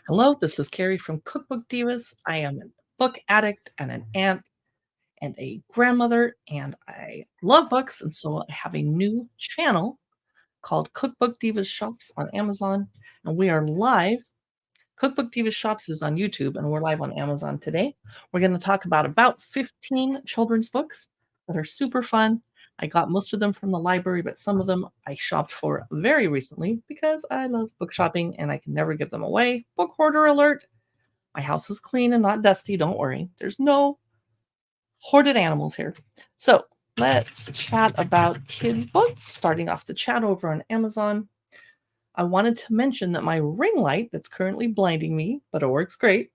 Hello, this is Carrie from Cookbook Divas. I am a book addict and an aunt and a grandmother, and I love books. And so I have a new channel called Cookbook Divas Shops on Amazon, and we are live. Cookbook Divas Shops is on YouTube, and we're live on Amazon today. We're going to talk about 15 children's books that are super fun. I got most of them from the library, but some of them I shopped for very recently because I love book shopping and I can never give them away. Book hoarder alert. My house is clean and not dusty. Don't worry. There's no hoarded animals here. So let's chat about kids' books. Starting off the chat over on Amazon. I wanted to mention that my ring light that's currently blinding me, but it works great.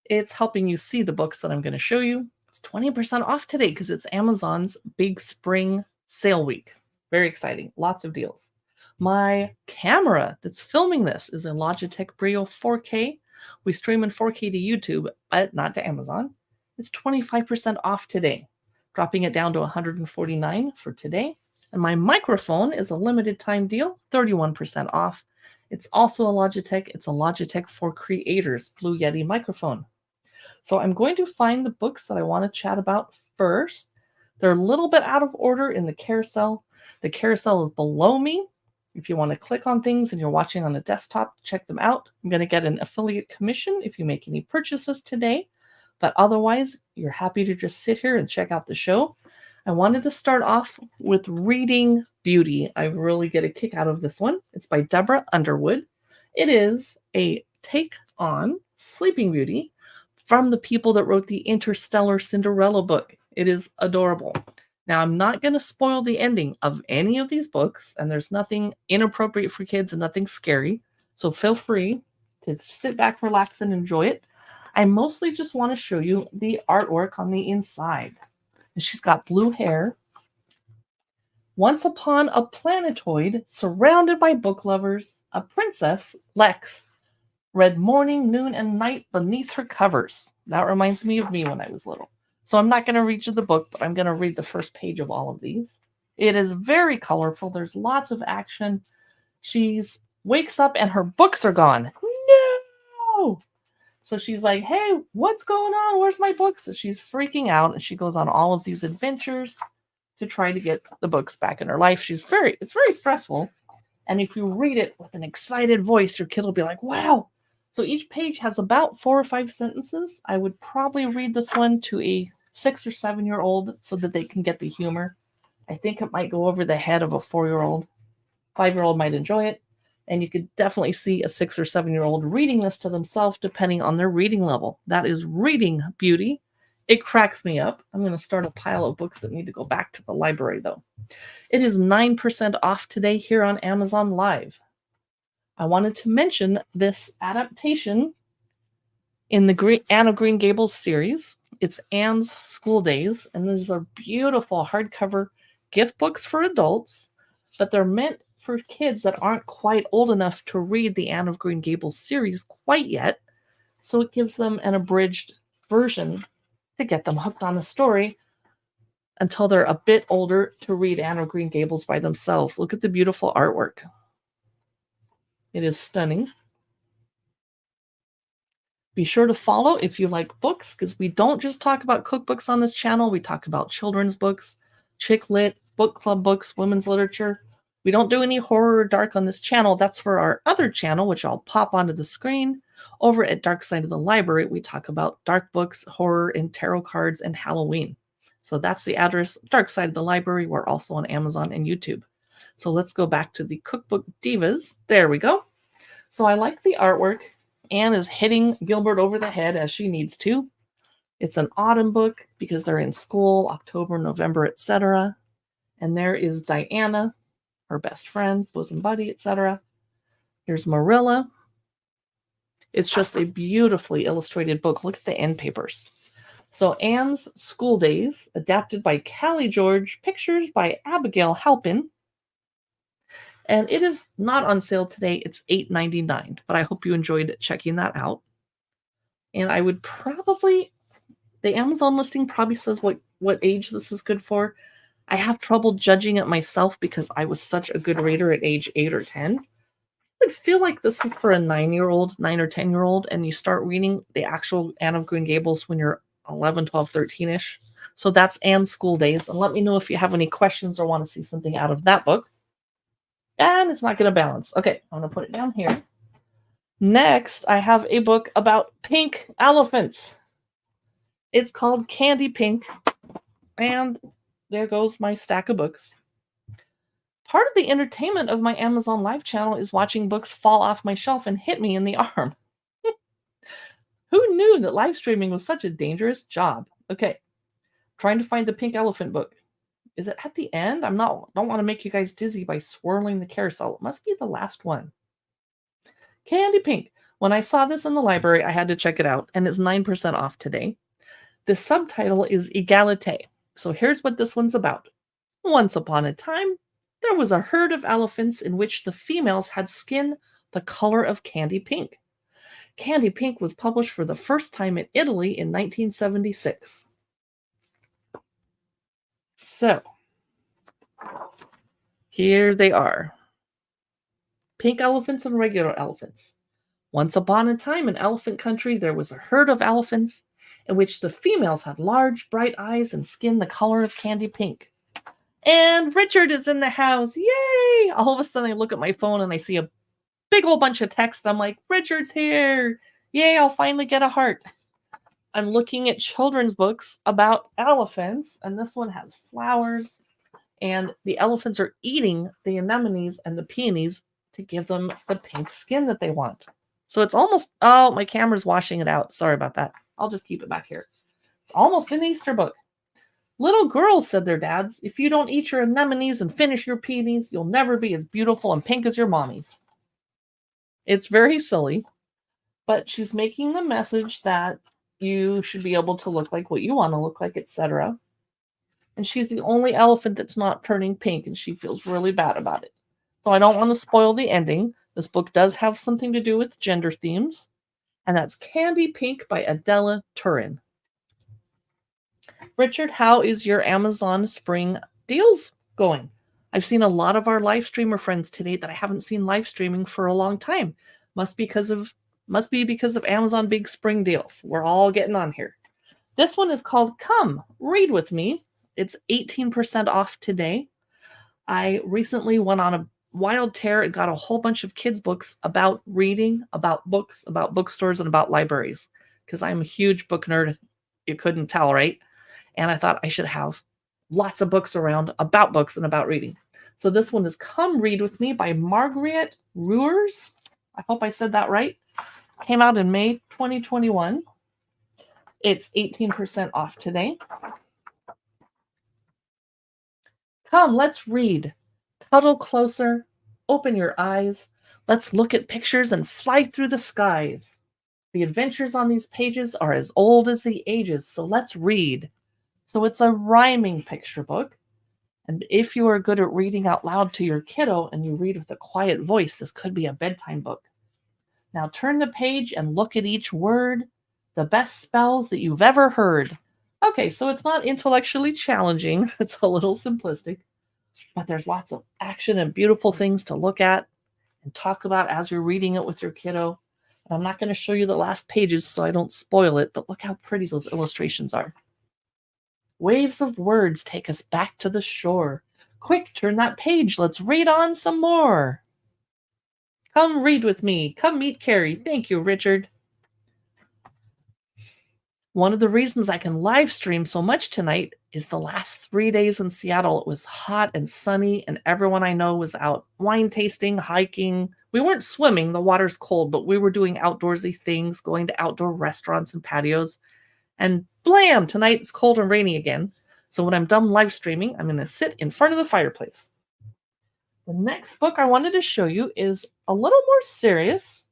It's helping you see the books that I'm going to show you. It's 20% off today because it's Amazon's big spring sale week. Very exciting. Lots of deals. My camera that's filming this is a Logitech Brio 4K. We stream in 4K to YouTube, but not to Amazon. It's 25% off today, dropping it down to $149 for today. And my microphone is a limited time deal, 31% off. It's also a Logitech. It's a Logitech for Creators Blue Yeti microphone. So I'm going to find the books that I want to chat about first. They're a little bit out of order in the carousel. The carousel is below me. If you want to click on things and you're watching on a desktop, check them out. I'm going to get an affiliate commission if you make any purchases today. But otherwise, you're happy to just sit here and check out the show. I wanted to start off with Reading Beauty. I really get a kick out of this one. It's by Deborah Underwood. It is a take on Sleeping Beauty from the people that wrote the Interstellar Cinderella book. It is adorable. Now, I'm not going to spoil the ending of any of these books, and there's nothing inappropriate for kids and nothing scary. So feel free to sit back, relax, and enjoy it. I mostly just want to show you the artwork on the inside. And she's got blue hair. Once upon a planetoid, surrounded by book lovers, a princess, Lex, read morning, noon, and night beneath her covers. That reminds me of me when I was little. So I'm not going to read you the book, but I'm going to read the first page of all of these. It is very colorful. There's lots of action. She wakes up and her books are gone. No! So she's like, hey, what's going on? Where's my books? So she's freaking out and she goes on all of these adventures to try to get the books back in her life. It's very stressful. And if you read it with an excited voice, your kid will be like, wow. So each page has about 4 or 5 sentences. I would probably read this one to a 6 or 7-year-old so that they can get the humor. I think it might go over the head of a 4-year-old. 5-year-old might enjoy it. And you could definitely see a 6 or 7-year-old reading this to themselves depending on their reading level. That is Reading Beauty. It cracks me up. I'm going to start a pile of books that need to go back to the library, though. It is 9% off today here on Amazon Live. I wanted to mention this adaptation in the Anne of Green Gables series. It's Anne's School Days, and these are beautiful hardcover gift books for adults, but they're meant for kids that aren't quite old enough to read the Anne of Green Gables series quite yet. So it gives them an abridged version to get them hooked on the story until they're a bit older to read Anne of Green Gables by themselves. Look at the beautiful artwork. It is stunning. Be sure to follow if you like books, because we don't just talk about cookbooks on this channel. We talk about children's books, chick lit, book club books, women's literature. We don't do any horror or dark on this channel. That's for our other channel, which I'll pop onto the screen. Over at Dark Side of the Library, we talk about dark books, horror, and tarot cards, and Halloween. So that's the address, Dark Side of the Library. We're also on Amazon and YouTube. So let's go back to the Cookbook Divas. There we go. So I like the artwork. Anne is hitting Gilbert over the head as she needs to. It's an autumn book because they're in school, October, November, etc. And there is Diana, her best friend, bosom buddy, etc. Here's Marilla. It's just a beautifully illustrated book. Look at the end papers. So Anne's School Days, adapted by Callie George, pictures by Abigail Halpin. And it is not on sale today. It's $8.99, but I hope you enjoyed checking that out. And I would probably, the Amazon listing probably says what age this is good for. I have trouble judging it myself because I was such a good reader at age 8 or 10. would feel like this is for a 9-year-old, 9 or 10-year-old, and you start reading the actual Anne of Green Gables when you're 11, 12, 13-ish. So that's Anne's School Days. And let me know if you have any questions or want to see something out of that book. And it's not going to balance. Okay, I'm going to put it down here. Next, I have a book about pink elephants. It's called Candy Pink. And there goes my stack of books. Part of the entertainment of my Amazon Live channel is watching books fall off my shelf and hit me in the arm. Who knew that live streaming was such a dangerous job? Okay, trying to find the pink elephant book. Is it at the end? Don't want to make you guys dizzy by swirling the carousel. It must be the last one. Candy Pink. When I saw this in the library, I had to check it out, and it's 9% off today. The subtitle is Egalite. So here's what this one's about. Once upon a time, there was a herd of elephants in which the females had skin the color of candy pink. Candy Pink was published for the first time in Italy in 1976. So, here they are. Pink elephants and regular elephants. Once upon a time in elephant country, there was a herd of elephants in which the females had large, bright eyes and skin the color of candy pink. And Richard is in the house. Yay! All of a sudden, I look at my phone and I see a big old bunch of text. I'm like, Richard's here. Yay, I'll finally get a heart. I'm looking at children's books about elephants, and this one has flowers, and the elephants are eating the anemones and the peonies to give them the pink skin that they want. So it's almost, oh, my camera's washing it out. Sorry about that. I'll just keep it back here. It's almost an Easter book. Little girls, said their dads, if you don't eat your anemones and finish your peonies, you'll never be as beautiful and pink as your mommies. It's very silly, but she's making the message that you should be able to look like what you want to look like, etc. And she's the only elephant that's not turning pink, and she feels really bad about it. So I don't want to spoil the ending. This book does have something to do with gender themes, and that's Candy Pink by Adela Turin. Richard, how is your Amazon spring deals going? I've seen a lot of our live streamer friends today that I haven't seen live streaming for a long time. Must be because of Amazon big spring deals. We're all getting on here. This one is called Come Read With Me. It's 18% off today. I recently went on a wild tear and got a whole bunch of kids' books about reading, about books, about bookstores, and about libraries, because I'm a huge book nerd. You couldn't tell, right? And I thought I should have lots of books around about books and about reading. So this one is Come Read With Me by Marguerite Ruers. I hope I said that right. Came out in May 2021. It's 18% off today. Come, let's read. Cuddle closer. Open your eyes. Let's look at pictures and fly through the skies. The adventures on these pages are as old as the ages, so let's read. So it's a rhyming picture book. And if you are good at reading out loud to your kiddo and you read with a quiet voice, this could be a bedtime book. Now turn the page and look at each word, the best spells that you've ever heard. Okay, so it's not intellectually challenging. It's a little simplistic, but there's lots of action and beautiful things to look at and talk about as you're reading it with your kiddo. And I'm not going to show you the last pages so I don't spoil it, but look how pretty those illustrations are. Waves of words take us back to the shore. Quick, turn that page. Let's read on some more. Come read with me. Come meet Carrie. Thank you, Richard. One of the reasons I can live stream so much tonight is the last 3 days in Seattle. It was hot and sunny, and everyone I know was out wine tasting, hiking. We weren't swimming. The water's cold, but we were doing outdoorsy things, going to outdoor restaurants and patios. And blam, tonight it's cold and rainy again. So when I'm done live streaming, I'm going to sit in front of the fireplace. The next book I wanted to show you is a little more serious.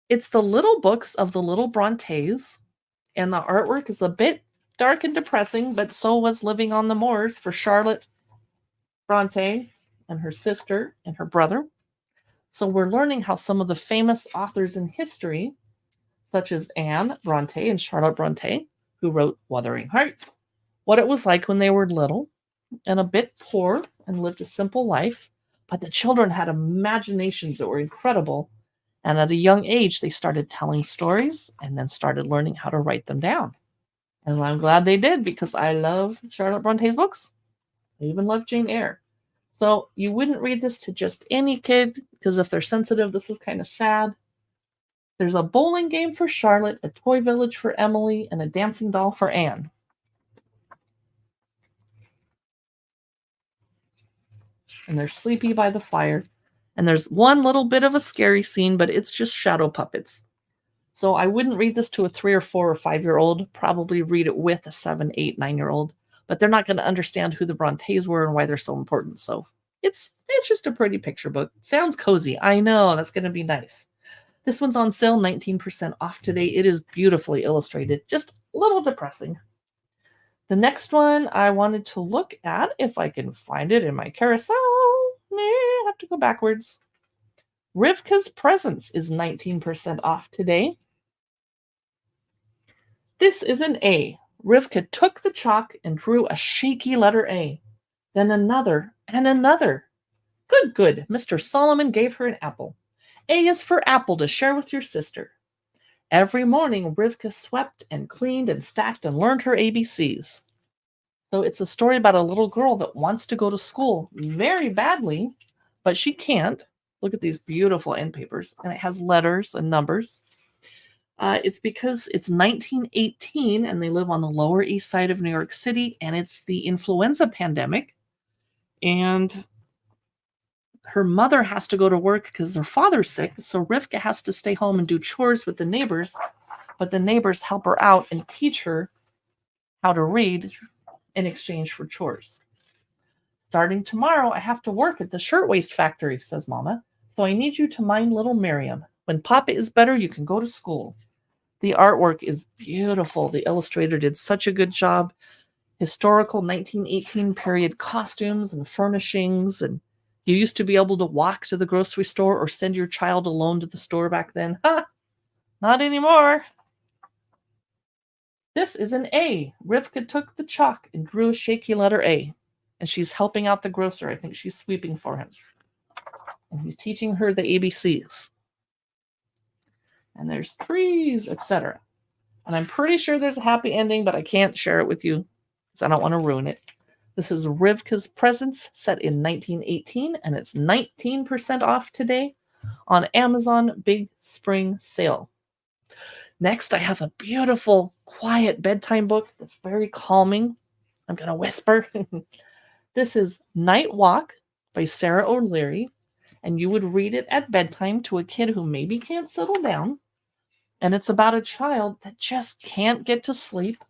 It's the little books of the Little Brontes, and the artwork is a bit dark and depressing, but so was Living on the Moors for Charlotte Bronte and her sister and her brother. So we're learning how some of the famous authors in history, such as Anne Bronte and Charlotte Bronte, who wrote Wuthering Heights, what it was like when they were little and a bit poor and lived a simple life, But the children had imaginations that were incredible. And at a young age, they started telling stories and then started learning how to write them down. And I'm glad they did because I love Charlotte Bronte's books. I even love Jane Eyre. So you wouldn't read this to just any kid because if they're sensitive, this is kind of sad. There's a bowling game for Charlotte, a toy village for Emily, and a dancing doll for Anne. And they're sleepy by the fire. And there's one little bit of a scary scene, but it's just shadow puppets. So I wouldn't read this to a 3 or 4 or 5-year-old. Probably read it with a 7, 8, 9-year-old. But they're not going to understand who the Brontes were and why they're so important. So it's just a pretty picture book. It sounds cozy. I know, that's going to be nice. This one's on sale, 19% off today. It is beautifully illustrated, just a little depressing. The next one I wanted to look at, if I can find it in my carousel. I have to go backwards. Rivka's Presence is 19% off today. This is an A. Rivka took the chalk and drew a shaky letter A. Then another and another. Good. Mr. Solomon gave her an apple. A is for apple to share with your sister. Every morning, Rivka swept and cleaned and stacked and learned her ABCs. So it's a story about a little girl that wants to go to school very badly, but she can't. Look at these beautiful end papers, and it has letters and numbers. It's because it's 1918, and they live on the Lower East Side of New York City, and it's the influenza pandemic. And her mother has to go to work because her father's sick, so Rivka has to stay home and do chores with the neighbors, but the neighbors help her out and teach her how to read in exchange for chores. Starting tomorrow, I have to work at the shirtwaist factory, says Mama, so I need you to mind little Miriam. When Papa is better, you can go to school. The artwork is beautiful. The illustrator did such a good job. Historical 1918 period costumes and furnishings, and you used to be able to walk to the grocery store or send your child alone to the store back then. Not anymore. This is an A. Rivka took the chalk and drew a shaky letter A. And she's helping out the grocer. I think she's sweeping for him. And he's teaching her the ABCs. And there's trees, etc. And I'm pretty sure there's a happy ending, but I can't share it with you because I don't want to ruin it. This is Rivka's Presence, set in 1918, and it's 19% off today on Amazon Big Spring Sale. Next, I have a beautiful, quiet bedtime book that's very calming. I'm going to whisper. This is Night Walk by Sarah O'Leary, and you would read it at bedtime to a kid who maybe can't settle down. And it's about a child that just can't get to sleep.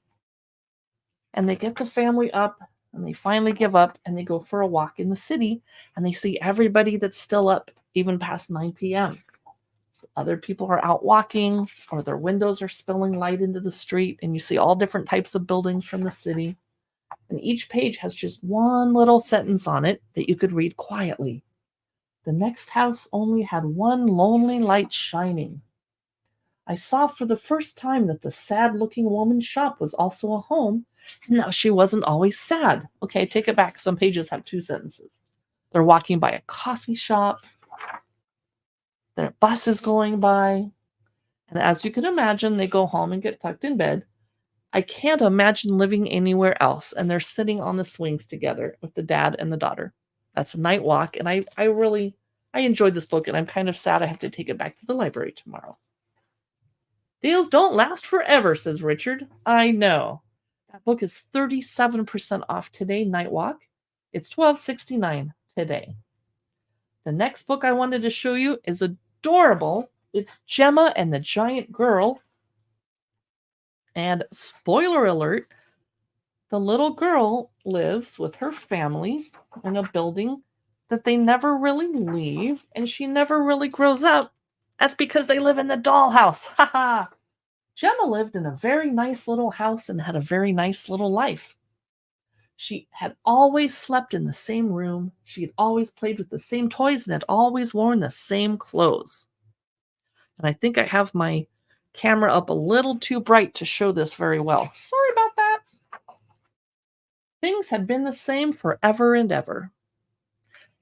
And they get the family up, and they finally give up, and they go for a walk in the city, and they see everybody that's still up even past 9 p.m. So other people are out walking, or their windows are spilling light into the street, and you see all different types of buildings from the city. And each page has just one little sentence on it that you could read quietly. The next house only had one lonely light shining. I saw for the first time that the sad-looking woman's shop was also a home, and now she wasn't always sad. Okay, take it back. Some pages have 2 sentences. They're walking by a coffee shop. Their bus is going by. And as you can imagine, they go home and get tucked in bed. I can't imagine living anywhere else. And they're sitting on the swings together with the dad and the daughter. That's a night walk. And I enjoyed this book, and I'm kind of sad I have to take it back to the library tomorrow. Deals don't last forever, says Richard. I know. That book is 37% off today, Night Walk. It's $12.69 today. The next book I wanted to show you is adorable. It's Gemma and the Giant Girl. And spoiler alert, the little girl lives with her family in a building that they never really leave, and she never really grows up. That's because they live in the dollhouse. Ha ha! Gemma lived in a very nice little house and had a very nice little life. She had always slept in the same room. She had always played with the same toys and had always worn the same clothes. And I think I have my camera up a little too bright to show this very well. Sorry about that. Things had been the same forever and ever.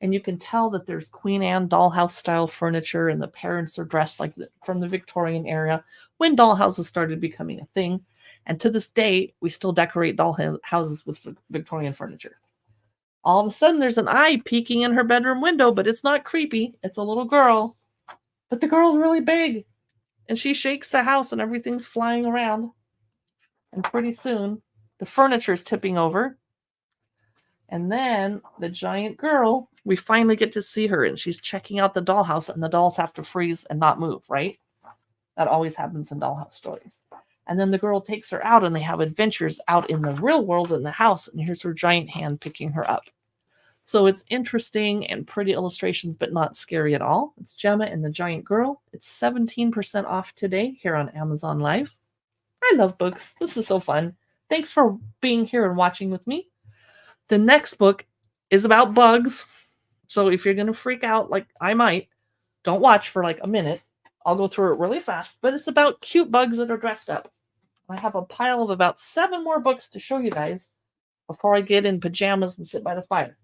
And you can tell that there's Queen Anne dollhouse style furniture, and the parents are dressed like from the Victorian era when dollhouses started becoming a thing. And to this day, we still decorate houses with Victorian furniture. All of a sudden, there's an eye peeking in her bedroom window, but it's not creepy. It's a little girl. But the girl's really big. And she shakes the house, and everything's flying around. And pretty soon, the furniture's tipping over. And then the giant girl, we finally get to see her, and she's checking out the dollhouse, and the dolls have to freeze and not move, right? That always happens in dollhouse stories. And then the girl takes her out, and they have adventures out in the real world in the house, and here's her giant hand picking her up. So it's interesting and pretty illustrations, but not scary at all. It's Gemma and the Giant Girl. It's 17% off today here on Amazon Live. I love books. This is so fun. Thanks for being here and watching with me. The next book is about bugs. So if you're going to freak out, like I might, don't watch for like a minute. I'll go through it really fast. But it's about cute bugs that are dressed up. I have a pile of about 7 more books to show you guys before I get in pajamas and sit by the fire.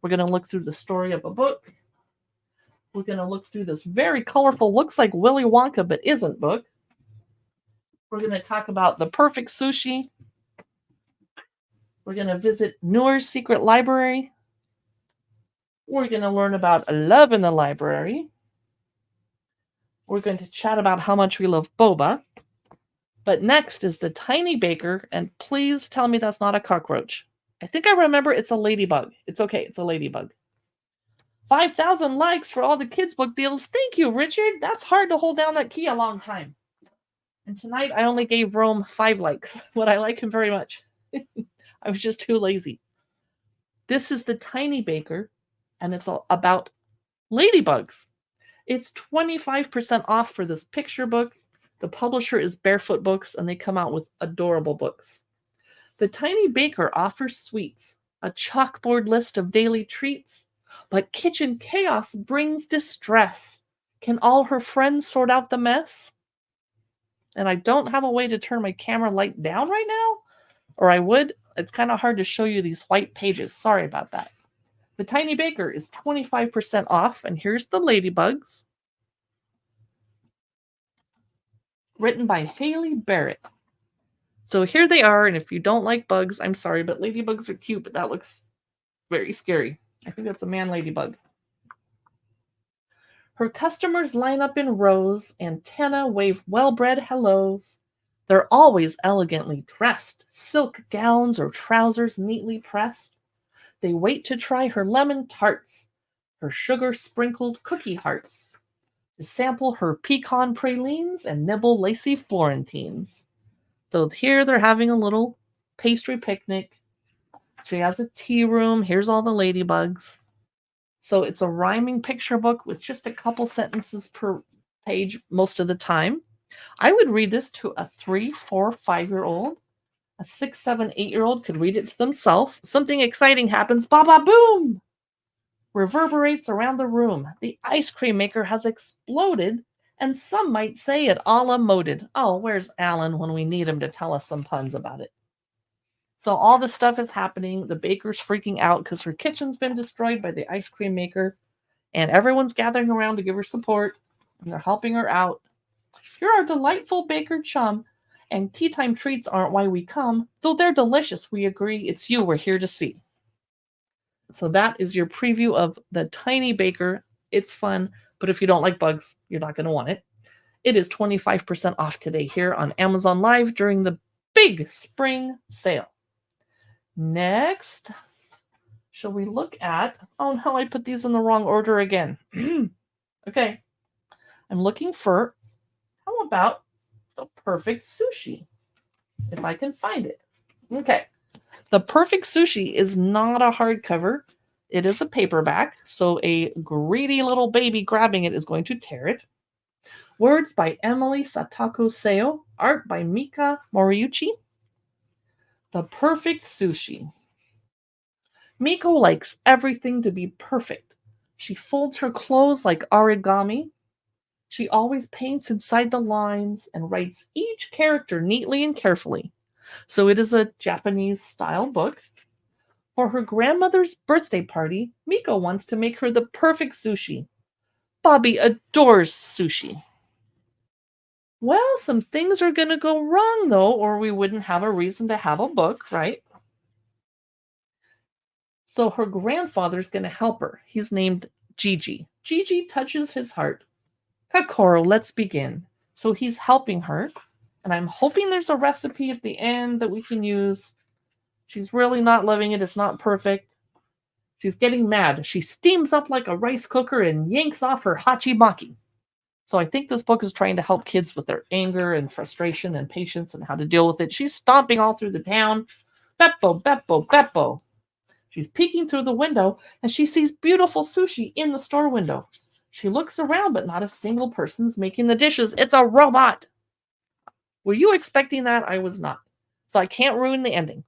We're going to look through the story of a book. We're going to look through this very colorful, looks like Willy Wonka, but isn't book. We're going to talk about The Perfect Sushi. We're going to visit Noor's Secret Library. We're going to learn about Love in the Library. We're going to chat about how much we love boba. But next is The Tiny Baker, and please tell me that's not a cockroach. I think I remember it's a ladybug. It's okay, it's a ladybug. 5,000 likes for all the kids' book deals. Thank you, Richard. That's hard to hold down that key a long time. And tonight I only gave Rome 5 likes, but I like him very much. I was just too lazy. This is The Tiny Baker, and it's all about ladybugs. It's 25% off for this picture book. The publisher is Barefoot Books, and they come out with adorable books. The Tiny Baker offers sweets, a chalkboard list of daily treats, but kitchen chaos brings distress. Can all her friends sort out the mess? And I don't have a way to turn my camera light down right now, or I would. It's kind of hard to show you these white pages. Sorry about that. The Tiny Baker is 25% off, and here's the ladybugs. Written by Haley Barrett. So here they are, and if you don't like bugs, I'm sorry, but ladybugs are cute, but that looks very scary. I think that's a man ladybug. Her customers line up in rows, antenna wave well-bred hellos. They're always elegantly dressed, silk gowns or trousers neatly pressed. They wait to try her lemon tarts, her sugar-sprinkled cookie hearts, to sample her pecan pralines and nibble lacy Florentines. So here they're having a little pastry picnic. She has a tea room. Here's all the ladybugs. So it's a rhyming picture book with just a couple sentences per page most of the time. I would read this to a 3, 4, 5-year-old. A 6, 7, 8-year-old could read it to themselves. Something exciting happens. Ba-ba boom! Reverberates around the room. The ice cream maker has exploded, and some might say it a la moded. Oh, where's Alan when we need him to tell us some puns about it? So all this stuff is happening. The baker's freaking out because her kitchen's been destroyed by the ice cream maker, and everyone's gathering around to give her support, and they're helping her out. You're our delightful baker chum, and tea time treats aren't why we come. Though they're delicious, we agree, it's you we're here to see. So that is your preview of The Tiny Baker. It's fun, but if you don't like bugs, you're not going to want it. It is 25% off today here on Amazon Live during the big spring sale. Next, shall we look at... Oh no, I put these in the wrong order again. Okay. I'm looking for... How about The Perfect Sushi? If I can find it. Okay. The Perfect Sushi is not a hardcover. It is a paperback, so a greedy little baby grabbing it is going to tear it. Words by Emily Satako Seo. Art by Mika Moriuchi. The Perfect Sushi. Miko likes everything to be perfect. She folds her clothes like origami. She always paints inside the lines and writes each character neatly and carefully. So it is a Japanese style book. For her grandmother's birthday party, Miko wants to make her the perfect sushi. Bobby adores sushi. Well, some things are going to go wrong, though, or we wouldn't have a reason to have a book, right? So her grandfather's going to help her. He's named Gigi. Gigi touches his heart. Kokoro, let's begin. So he's helping her, and I'm hoping there's a recipe at the end that we can use. She's really not loving it. It's not perfect. She's getting mad. She steams up like a rice cooker and yanks off her hachimaki. So I think this book is trying to help kids with their anger and frustration and patience and how to deal with it. She's stomping all through the town. Beppo, Beppo, Beppo. She's peeking through the window and she sees beautiful sushi in the store window. She looks around, but not a single person's making the dishes. It's a robot. Were you expecting that? I was not. So I can't ruin the ending.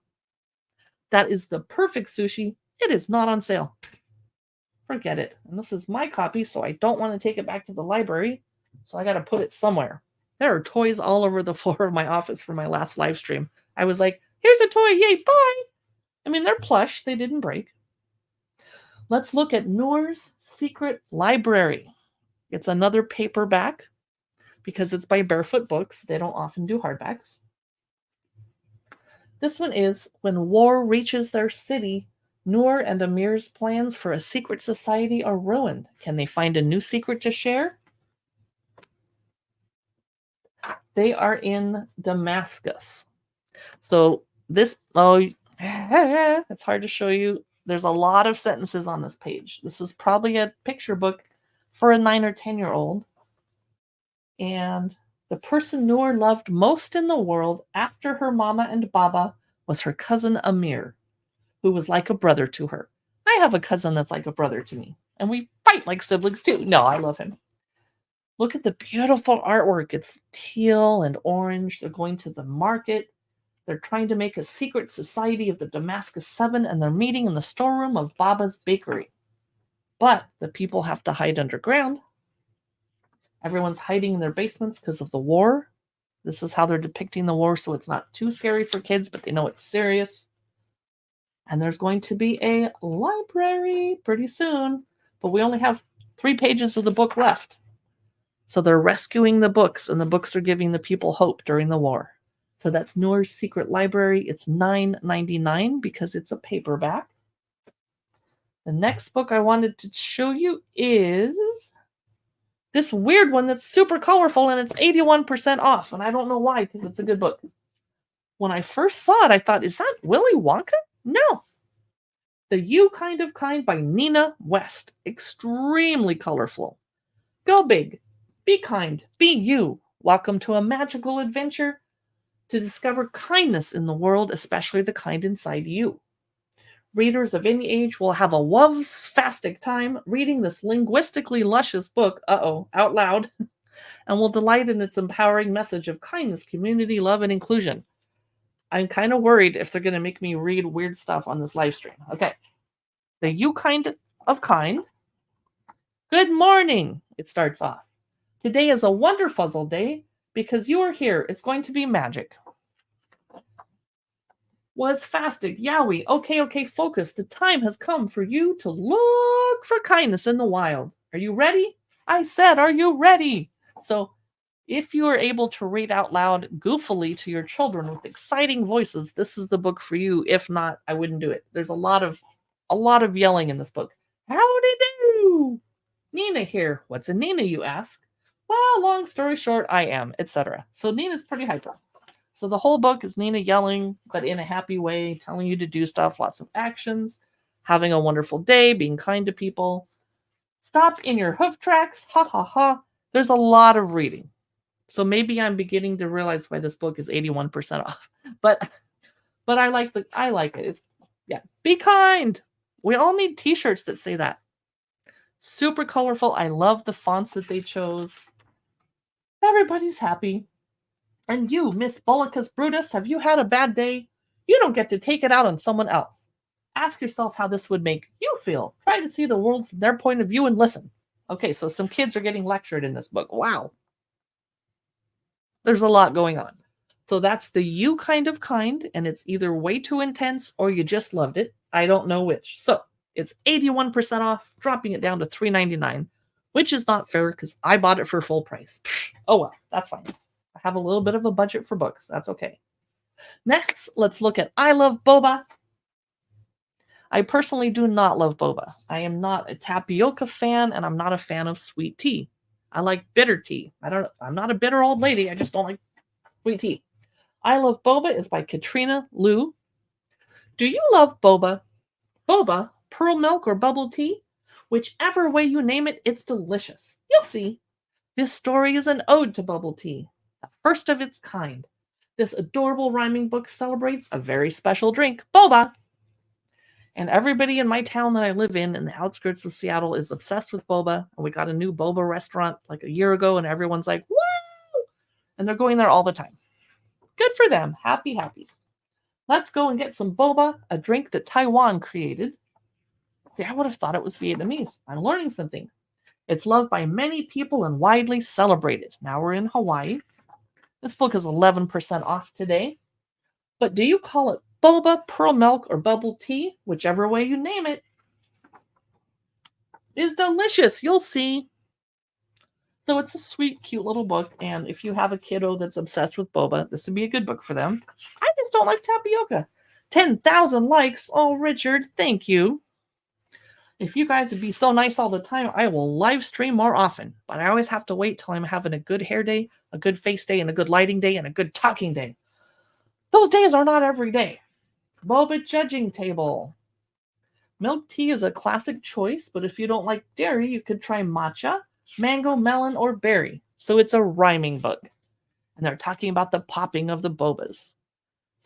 That is the perfect sushi. It is not on sale. Forget it. And this is my copy, so I don't want to take it back to the library. So I got to put it somewhere. There are toys all over the floor of my office for my last live stream. I was like, here's a toy. Yay, bye. I mean, they're plush. They didn't break. Let's look at Noor's Secret Library. It's another paperback because it's by Barefoot Books. They don't often do hardbacks. This one is When War Reaches Their City, Noor and Amir's plans for a secret society are ruined. Can they find a new secret to share? They are in Damascus. So this, it's hard to show you. There's a lot of sentences on this page. This is probably a picture book for a 9 or 10-year-old. And the person Noor loved most in the world after her mama and baba was her cousin Amir, who was like a brother to her. I have a cousin that's like a brother to me, and we fight like siblings too. No, I love him. Look at the beautiful artwork. It's teal and orange. They're going to the market. They're trying to make a secret society of the Damascus Seven, and they're meeting in the storeroom of Baba's bakery. But the people have to hide underground. Everyone's hiding in their basements because of the war. This is how they're depicting the war, so it's not too scary for kids, but they know it's serious. And there's going to be a library pretty soon, but we only have 3 pages of the book left. So they're rescuing the books, and the books are giving the people hope during the war. So that's Noor's Secret Library. It's $9.99 because it's a paperback. The next book I wanted to show you is this weird one that's super colorful, and it's 81% off. And I don't know why, because it's a good book. When I first saw it, I thought, is that Willy Wonka? No. The You Kind of Kind by Nina West. Extremely colorful. Go big. Be kind. Be you. Welcome to a magical adventure to discover kindness in the world, especially the kind inside you. Readers of any age will have a wovsfastic time reading this linguistically luscious book, out loud, and will delight in its empowering message of kindness, community, love, and inclusion. I'm kind of worried if they're going to make me read weird stuff on this live stream. Okay. The You Kind of Kind. Good morning, it starts off. Today is a wonderfuzzle day because you are here. It's going to be magic. Was fasting. Yowie. Okay, focus. The time has come for you to look for kindness in the wild. Are you ready? I said, are you ready? So if you are able to read out loud goofily to your children with exciting voices, this is the book for you. If not, I wouldn't do it. There's a lot of yelling in this book. Howdy do? Nina here. What's a Nina, you ask? Well, long story short, I am, etc. So Nina's pretty hyper. So the whole book is Nina yelling, but in a happy way, telling you to do stuff, lots of actions, having a wonderful day, being kind to people. Stop in your hoof tracks. Ha ha ha. There's a lot of reading. So maybe I'm beginning to realize why this book is 81% off. But I like it. It's be kind. We all need t-shirts that say that. Super colorful. I love the fonts that they chose. Everybody's happy. And you, Miss Bullicus Brutus, have you had a bad day? You don't get to take it out on someone else. Ask yourself how this would make you feel. Try to see the world from their point of view and listen. Okay, so some kids are getting lectured in this book. Wow. There's a lot going on. So that's the You Kind of Kind, and it's either way too intense or you just loved it. I don't know which. So it's 81% off, dropping it down to $3.99, which is not fair because I bought it for full price. Oh well, that's fine. I have a little bit of a budget for books. That's okay. Next, let's look at I Love Boba. I personally do not love boba. I am not a tapioca fan, and I'm not a fan of sweet tea. I like bitter tea. I'm not a bitter old lady. I just don't like sweet tea. I Love Boba is by Katrina Liu. Do you love boba? Boba, pearl milk, or bubble tea? Whichever way you name it, it's delicious. You'll see. This story is an ode to bubble tea, the first of its kind. This adorable rhyming book celebrates a very special drink, boba. And everybody in my town that I live in the outskirts of Seattle, is obsessed with boba. And we got a new boba restaurant like a year ago, and everyone's like, "Wow!" And they're going there all the time. Good for them. Happy, happy. Let's go and get some boba, a drink that Taiwan created. See, I would have thought it was Vietnamese. I'm learning something. It's loved by many people and widely celebrated. Now we're in Hawaii. This book is 11% off today. But do you call it boba, pearl milk, or bubble tea? Whichever way you name it is delicious. You'll see. So it's a sweet, cute little book. And if you have a kiddo that's obsessed with boba, this would be a good book for them. I just don't like tapioca. 10,000 likes. Oh, Richard, thank you. If you guys would be so nice all the time, I will live stream more often. But I always have to wait till I'm having a good hair day, a good face day, and a good lighting day, and a good talking day. Those days are not every day. Boba judging table. Milk tea is a classic choice, but if you don't like dairy, you could try matcha, mango, melon, or berry. So it's a rhyming book. And they're talking about the popping of the bobas.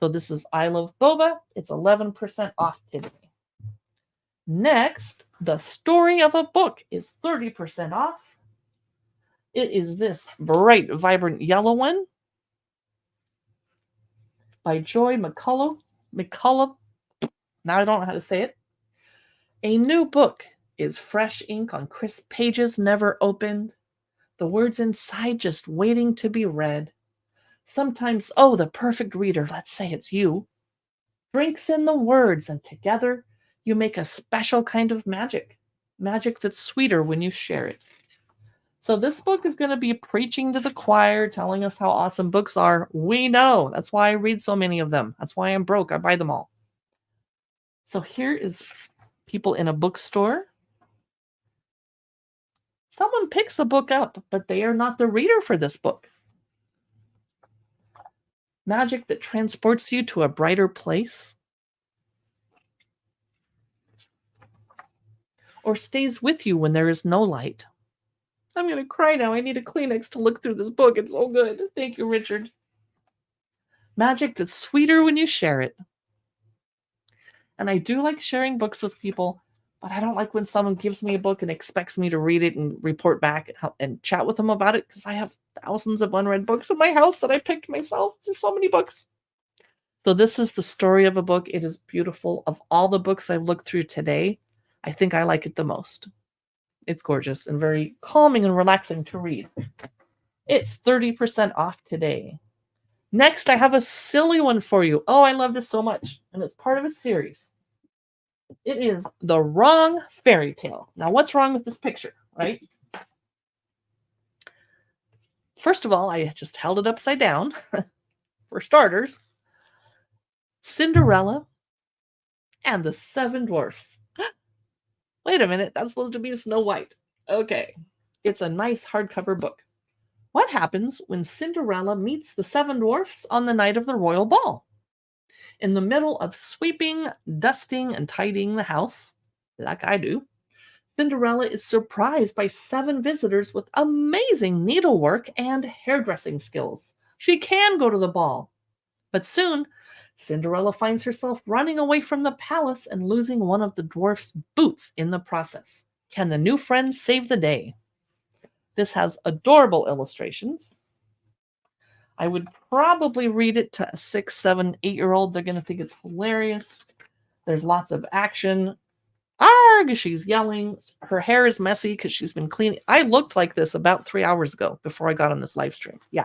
So this is I Love Boba. It's 11% off today. Next, The Story of a Book is 30% off. It is this bright, vibrant yellow one by Joy McCullough. Now I don't know how to say it. A new book is fresh ink on crisp pages never opened. The words inside just waiting to be read. Sometimes, oh, the perfect reader, let's say it's you, drinks in the words, and together you make a special kind of magic. Magic that's sweeter when you share it. So this book is going to be preaching to the choir, telling us how awesome books are. We know. That's why I read so many of them. That's why I'm broke. I buy them all. So here is people in a bookstore. Someone picks a book up, but they are not the reader for this book. Magic that transports you to a brighter place, or stays with you when there is no light. I'm going to cry now. I need a Kleenex to look through this book. It's so good. Thank you, Richard. Magic that's sweeter when you share it. And I do like sharing books with people, but I don't like when someone gives me a book and expects me to read it and report back and chat with them about it, because I have thousands of unread books in my house that I picked myself. There's so many books. So this is The Story of a Book. It is beautiful. Of all the books I've looked through today, I think I like it the most. It's gorgeous and very calming and relaxing to read. It's 30% off today. Next, I have a silly one for you. Oh, I love this so much. And it's part of a series. It is The Wrong Fairy Tale. Now, what's wrong with this picture, right? First of all, I just held it upside down. For starters, Cinderella and the Seven Dwarfs. Wait a minute, that's supposed to be Snow White. Okay, it's a nice hardcover book. What happens when Cinderella meets the Seven Dwarfs on the night of the royal ball? In the middle of sweeping, dusting, and tidying the house, like I do, Cinderella is surprised by 7 visitors with amazing needlework and hairdressing skills. She can go to the ball. But soon, Cinderella finds herself running away from the palace and losing one of the dwarf's boots in the process. Can the new friends save the day? This has adorable illustrations. I would probably read it to a 6, 7, 8-year-old. They're going to think it's hilarious. There's lots of action. Arg! She's yelling. Her hair is messy because she's been cleaning. I looked like this about 3 hours ago before I got on this live stream. Yeah.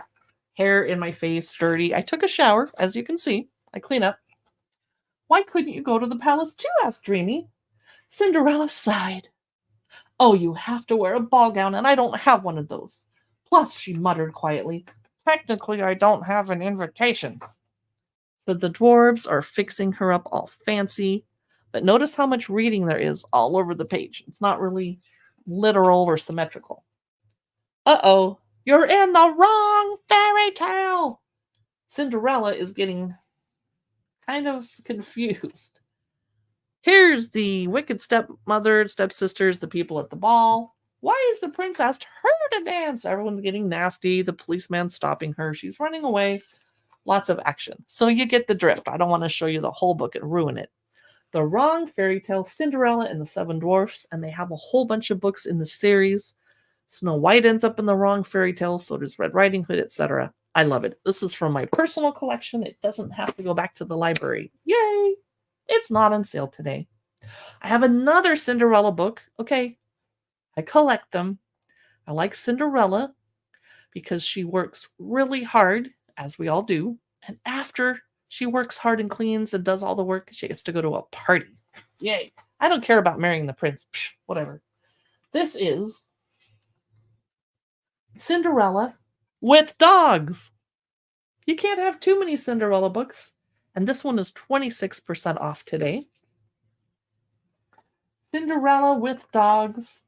Hair in my face, dirty. I took a shower, as you can see. I clean up. Why couldn't you go to the palace too? Asked Dreamy. Cinderella sighed. Oh, you have to wear a ball gown, and I don't have one of those. Plus, she muttered quietly, technically, I don't have an invitation. So the dwarves are fixing her up all fancy, but notice how much reading there is all over the page. It's not really literal or symmetrical. Uh-oh, you're in the wrong fairy tale. Cinderella is getting kind of confused. Here's the wicked stepmother, stepsisters, the people at the ball. Why is the prince asked her to dance? Everyone's getting nasty. The policeman's stopping her. She's running away. Lots of action. So you get the drift. I don't want to show you the whole book and ruin it. The Wrong Fairy Tale, Cinderella and the Seven Dwarfs, and they have a whole bunch of books in the series. Snow White ends up in the wrong fairy tale, so does Red Riding Hood, etc. I love it. This is from my personal collection. It doesn't have to go back to the library. Yay! It's not on sale today. I have another Cinderella book. Okay, I collect them. I like Cinderella because she works really hard, as we all do. And after she works hard and cleans and does all the work, she gets to go to a party. Yay. I don't care about marrying the prince. Psh, whatever. This is Cinderella with dogs. You can't have too many Cinderella books. And this one is 26% off today. Cinderella with dogs.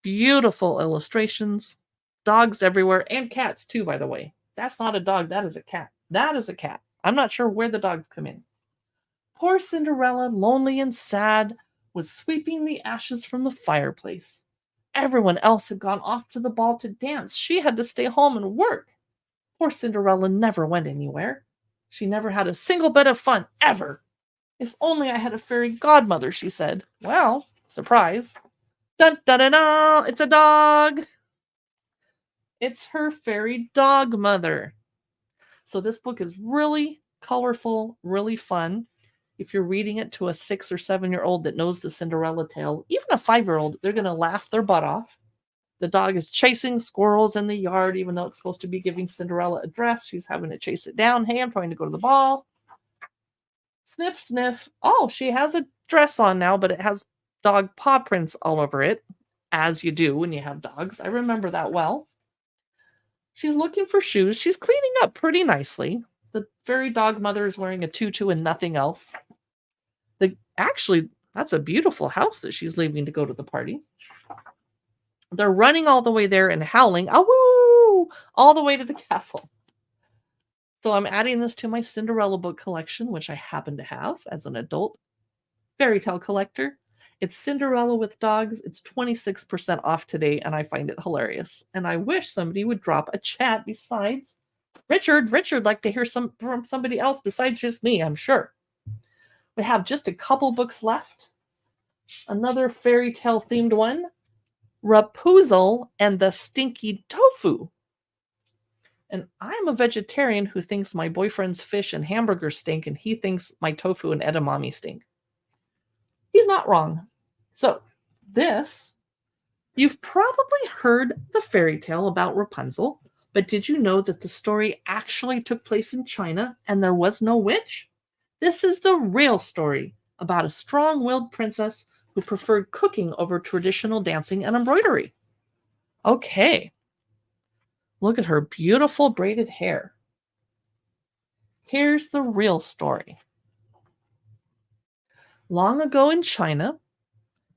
Beautiful illustrations. Dogs everywhere. And cats too, by the way. That's not a dog. That is a cat. That is a cat. I'm not sure where the dogs come in. Poor Cinderella, lonely and sad, was sweeping the ashes from the fireplace. Everyone else had gone off to the ball to dance. She had to stay home and work. Poor Cinderella never went anywhere. She never had a single bit of fun, ever. If only I had a fairy godmother, she said. Well, surprise. Dun dun dun dun! It's a dog! It's her fairy dog mother. So this book is really colorful, really fun. If you're reading it to a 6 or 7-year-old that knows the Cinderella tale, even a 5-year-old, they're going to laugh their butt off. The dog is chasing squirrels in the yard, even though it's supposed to be giving Cinderella a dress. She's having to chase it down. Hey, I'm trying to go to the ball. Sniff, sniff. Oh, she has a dress on now, but it has dog paw prints all over it, as you do when you have dogs. I remember that well. She's looking for shoes. She's cleaning up pretty nicely. The fairy dog mother is wearing a tutu and nothing else. Actually, that's a beautiful house that she's leaving to go to the party. They're running all the way there and howling, "Awoo!" all the way to the castle. So I'm adding this to my Cinderella book collection, which I happen to have as an adult fairy tale collector. It's Cinderella with dogs. It's 26% off today, and I find it hilarious. And I wish somebody would drop a chat besides Richard. Richard like to hear from somebody else besides just me, I'm sure. We have just a couple books left. Another fairy tale themed one, Rapunzel and the Stinky Tofu. And I'm a vegetarian who thinks my boyfriend's fish and hamburgers stink, and he thinks my tofu and edamame stink. He's not wrong. So, you've probably heard the fairy tale about Rapunzel, but did you know that the story actually took place in China and there was no witch? This is the real story about a strong-willed princess who preferred cooking over traditional dancing and embroidery. Okay. Look at her beautiful braided hair. Here's the real story. Long ago in China,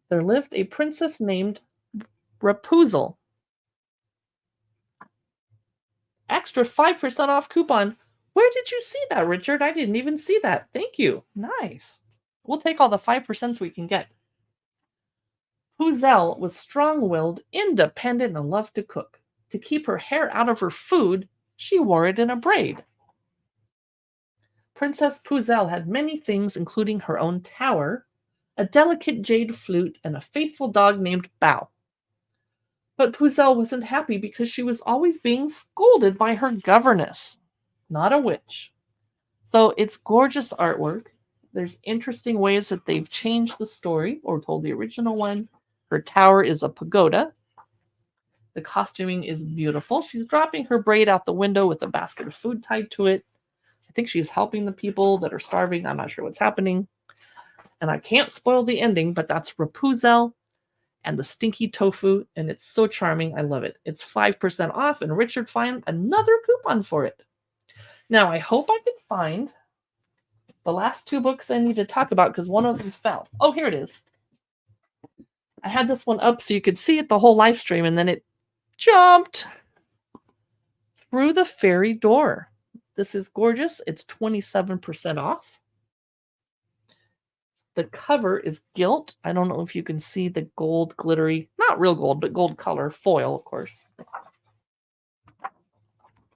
there lived a princess named Rapunzel. Extra 5% off coupon. Where did you see that, Richard? I didn't even see that. Thank you. Nice. We'll take all the 5% we can get. Puzel was strong-willed, independent, and loved to cook. To keep her hair out of her food, she wore it in a braid. Princess Puzel had many things, including her own tower, a delicate jade flute, and a faithful dog named Bao. But Puzel wasn't happy because she was always being scolded by her governess, not a witch. So it's gorgeous artwork. There's interesting ways that they've changed the story or told the original one. Her tower is a pagoda. The costuming is beautiful. She's dropping her braid out the window with a basket of food tied to it. I think she's helping the people that are starving. I'm not sure what's happening. And I can't spoil the ending, but that's Rapunzel and the stinky tofu, and it's so charming. I love it. It's 5% off, and Richard find another coupon for it. Now, I hope I can find the last two books I need to talk about because one of them fell. Oh, here it is. I had this one up so you could see it the whole live stream, and then it jumped through the fairy door. This is gorgeous. It's 27% off. The cover is gilt. I don't know if you can see the gold glittery, not real gold, but gold color foil, of course.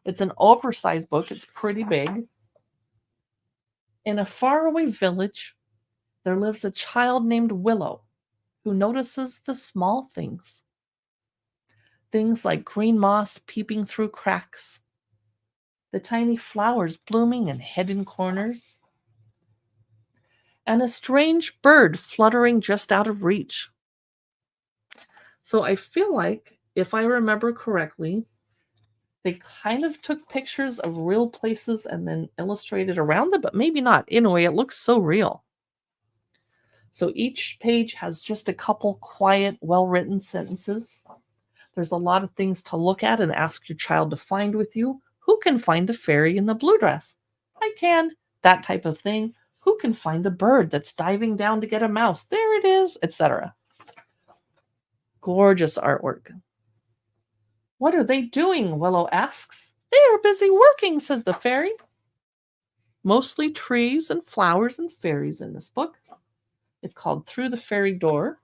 It's an oversized book. It's pretty big. In a faraway village, there lives a child named Willow who notices the small things. Things like green moss peeping through cracks, the tiny flowers blooming in hidden corners, and a strange bird fluttering just out of reach. So I feel like, if I remember correctly, they kind of took pictures of real places and then illustrated around them, but maybe not. In a way, it looks so real. So each page has just a couple quiet, well-written sentences. There's a lot of things to look at and ask your child to find with you. Who can find the fairy in the blue dress? I can. That type of thing. Who can find the bird that's diving down to get a mouse? There it is, etc. Gorgeous artwork. What are they doing? Willow asks. They are busy working, says the fairy. Mostly trees and flowers and fairies in this book. It's called Through the Fairy Door.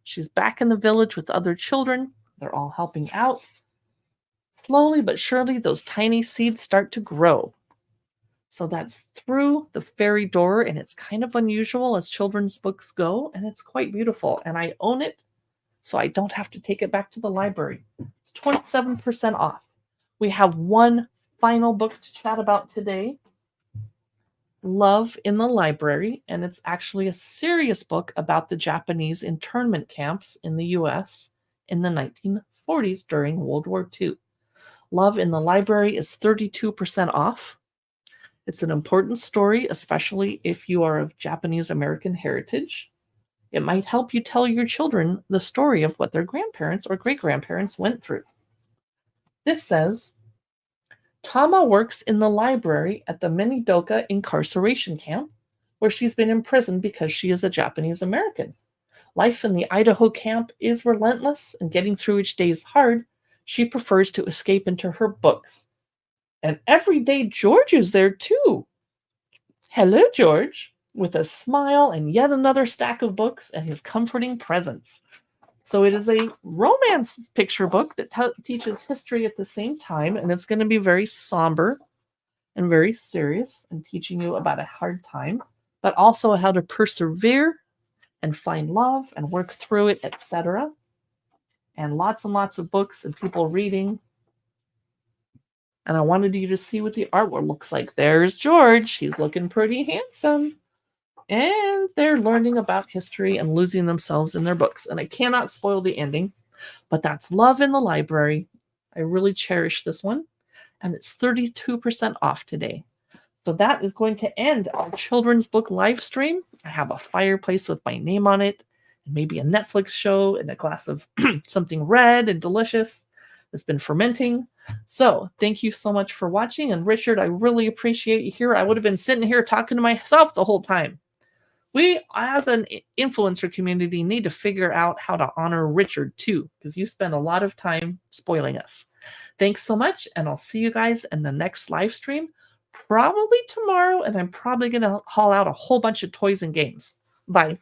She's back in the village with other children. They're all helping out. Slowly but surely, those tiny seeds start to grow. So that's Through the Fairy Door, and it's kind of unusual as children's books go, and it's quite beautiful. And I own it, so I don't have to take it back to the library. It's 27% off. We have one final book to chat about today, Love in the Library, and it's actually a serious book about the Japanese internment camps in the US in the 1940s during World War II. Love in the Library is 32% off. It's an important story, especially if you are of Japanese American heritage. It might help you tell your children the story of what their grandparents or great-grandparents went through. This says, Tama works in the library at the Minidoka incarceration camp, where she's been imprisoned because she is a Japanese American. Life in the Idaho camp is relentless, and getting through each day is hard. She prefers to escape into her books. And every day George is there too. Hello, George, with a smile and yet another stack of books and his comforting presence. So it is a romance picture book that teaches history at the same time, and it's going to be very somber and very serious and teaching you about a hard time, but also how to persevere and find love and work through it, etc. And lots of books and people reading. And I wanted you to see what the artwork looks like. There's George. He's looking pretty handsome. And they're learning about history and losing themselves in their books. And I cannot spoil the ending, but that's Love in the Library. I really cherish this one. And it's 32% off today. So that is going to end our children's book live stream. I have a fireplace with my name on it, and maybe a Netflix show and a glass of something red and delicious that's been fermenting. So thank you so much for watching. And Richard, I really appreciate you here. I would have been sitting here talking to myself the whole time. We, as an influencer community, need to figure out how to honor Richard too, because you spend a lot of time spoiling us. Thanks so much, and I'll see you guys in the next live stream, probably tomorrow, and I'm probably going to haul out a whole bunch of toys and games. Bye.